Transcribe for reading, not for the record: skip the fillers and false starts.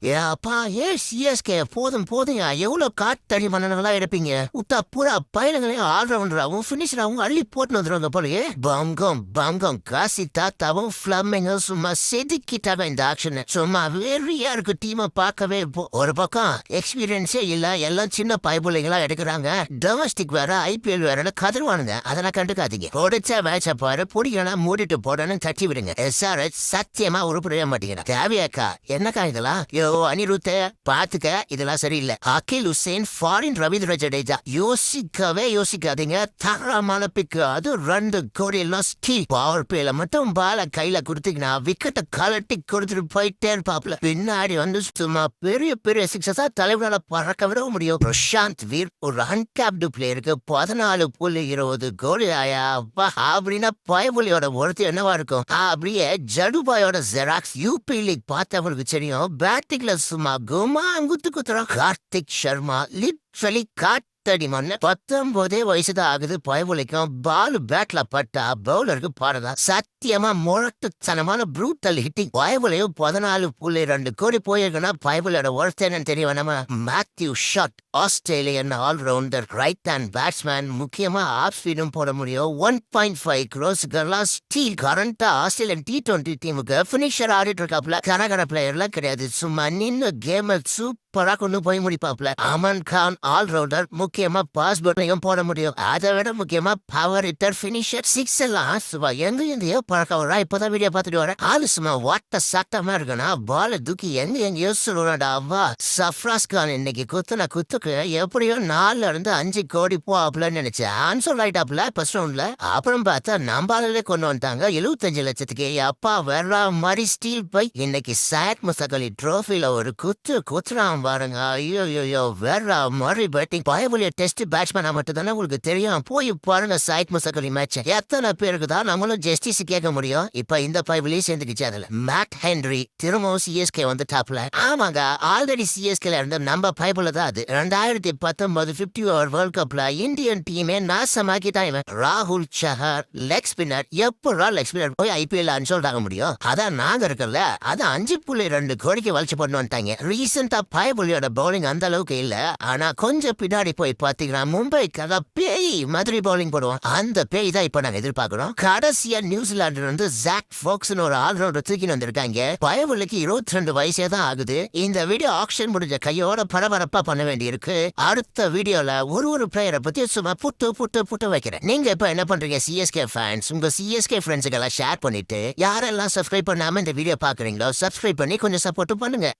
அப்பா ஏன் சிஎஸ்கே போதும் போதுங்க எவ்வளவு காத்தடி மன்னர்களா எடுப்பீங்க உத்தா பூரா பயிலங்களையும் ஆல்ரவுண்டராகவும் பினிஷராகவும் அள்ளி போட்டு வந்துருவாங்க போலயே பங்கம் பங்கம் காசி தாத்தாவும் பிளம்மிங்க சும்மா செதுக்கிட்டாங்க இந்த ஆக்ஷன் சும்மா வெறியா இருக்கு டீமை பார்க்கவே ஒரு பக்கம் எக்ஸ்பீரியன்ஸே இல்ல எல்லாம் சின்ன பைபிள்ளைங்களா எடுக்கிறாங்க டொமஸ்டிக் வேற ஐபிஎல் வேற கதருவானுங்க அதெல்லாம் கண்டுக்காதீங்க பிடிச்ச மேட்ச பாரு பிடிக்கலாம் மூடிட்டு போடணும் தட்டி விடுங்க எஸ்ஆர்எச் சத்தியமா உருப்படிய மாட்டேங்கிறேன் தேவையாக்கா என்னக்கா இதெல்லாம் அனிருத்த பாத்துக்க இதெல்லாம் சரியில்லை அகில் ஹுசேன் ஃபாரின் ரவீந்திர ஜடேஜா யோசிக்காதீங்க தரமான பிக்கு அது 2 கோடி எல்லாம் பவர் பிளேல மட்டும் பால கையில கொடுத்தீங்கன்னா விக்கெட்டை கலட்டி கொடுத்துட்டு போயிட்டே இருப்பாப்ல பின்னாடி வந்து சும்மா பெரிய பெரிய சிக்ஸஸா தலைவரால பறக்க விட முடியும் பிரசாந்த் வீர் ஒரு அன்கேப்டு பிளேயருக்கு 14.20 கோடி ஆயா அப்படின்னா பயபுலியோட ஒருத்தர் என்னவா இருக்கும் அப்படியே ஜடுபாயோட ஜெராக்ஸ் யூபி லீக் பார்த்தவங்களுக்கு தெரியும் பேட்டிங்ல சும்மா குமா குத்து குத்துறான் கார்த்திக் சர்மா லிட்ரலி காத்தடி மண்ணு 19 வயசுதான் ஆகுது பயபுலிக்கும் பால் பேட்ல பட்டா பவுலருக்கு பாடுதா சத்தியமா முரட்டுத்தனமான ப்ரூட்டல் ஹிட்டிங் பயபுலையும் 14.2 கோடி போயிருக்குன்னா பயபுலோட ஒருத்தர் என்னன்னு தெரியும் நம்ம Matthew Short Australian allrounder right hand batsman முக்கியமா ஆஃப் ஸ்பீடும் போட முடியும் 1.5 crores ஸ்டீல் கரண்டா ஆஸ்திரேலியன் T20 டீமுக்கு பினிஷர் ஆடிட்டு இருக்காப்ல கனகர பிளேயர்லாம் கிடையாது சும்மா நின்னு கேம சூப்பரா கொண்டு போய் முடிப்பாப்ல அமன் கான் ஆல்ரவுண்டர் முக்கியமா பாஸ் பட்டையும் போட முடியும் அதை விட முக்கியமா பவர் ஹிட்டர் பினிஷர் 6 எல்லாம் சும்மா எங்கேயோ பழக்கம் வரா இப்பதான் வீடியோ பார்த்துட்டு வரேன் ஆளு சும்மா வாட்ட சட்டமா இருக்குன்னா பால தூக்கி எங்கேயோ சொல்லுவாடா அவ்வா சஃப்ராஸ் கான் இன்னைக்கு குத்துன குத்துக்கு எப்படியோ 4-5 கோடி போவாப்லன்னு நினைச்சேன் ஆன்சர் ஆயிட்டாப்ல ஃபர்ஸ்ட் ரவுண்ட்ல அப்புறம் பார்த்தா நம்பாலே கொண்டு வந்துட்டாங்க 75 லட்சத்துக்கு அப்பா வேற மாதிரி ஸ்டீல் பை இன்னைக்கு சாட் முசகலி ட்ரோஃபில ஒரு குத்துறான் பாருங்க ஐயோ வேற மாதிரி பேட்டிங் பயபுலிய டெஸ்ட் பேட்ஸ்மேனா மட்டும் தானே உங்களுக்கு தெரியும் போய் பாருங்க சாட் முசகலி மேட்ச் எத்தனை பேருக்கு தான் நம்மளும் ஜஸ்டிஸ் கேட்க முடியும் இப்ப இந்த பயபுலியும் சேர்ந்துக்கிச்சு அதுல மேட் ஹென்ரி திரும்பவும் சிஎஸ்கே வந்து டாப்ல ஆமாங்க ஆல்ரெடி சிஎஸ்கேல இருந்து நம்ம பயபுல தான் அது 2019 50 ஓவர் வேர்ல்ட் கப்ல இந்தியன் டீமே நாசமாக்கிட்டான் இவன் ராகுல் சஹர் லெக் ஸ்பின்னர் எப்படா லெக் ஸ்பின்னர் போய் ஐபிஎல் அன்சோல்ட் ஆக முடியும் அதான் நாங்க இருக்கல அது 5.2 கோடிக்கு வளர்ச்சி பண்ணு வந்துட்டாங்க ரீசெண்டா பயபுலியோட பவுலிங் அந்த அளவுக்கு இல்ல ஆனா கொஞ்சம் பின்னாடி போய் பாத்தீங்கன்னா மும்பைக்காக பேய் மாதிரி பவுலிங் போடுவோம் அந்த பேய் தான் இப்ப நாங்க எதிர்பார்க்கிறோம் கடைசியா நியூசிலாந்துல இருந்து ஜாக் ஃபோக்ஸ்னு ஒரு ஆல்ரவுண்டர் தூக்கி வந்திருக்காங்க பயபுலிக்கு 22 வயசே தான் ஆகுது இந்த வீடியோ ஆக்ஷன் முடிஞ்ச கையோட பரபரப்பா பண்ண வேண்டி இருக்கு அடுத்த வீடியோல ஒரு பிளேயரை பத்தி சும்மா புட்டு வைக்கிறேன் நீங்க இப்ப என்ன பண்றீங்க சிஎஸ்கே ஃபேன்ஸ் உங்க சிஎஸ்கே ஃப்ரெண்ட்ஸுக்கு எல்லாம் ஷேர் பண்ணிட்டு யாரெல்லாம் சப்ஸ்கிரைப் பண்ணாம இந்த வீடியோ பாக்குறீங்களோ சப்ஸ்கிரைப் பண்ணி கொஞ்சம் சப்போர்ட் பண்ணுங்க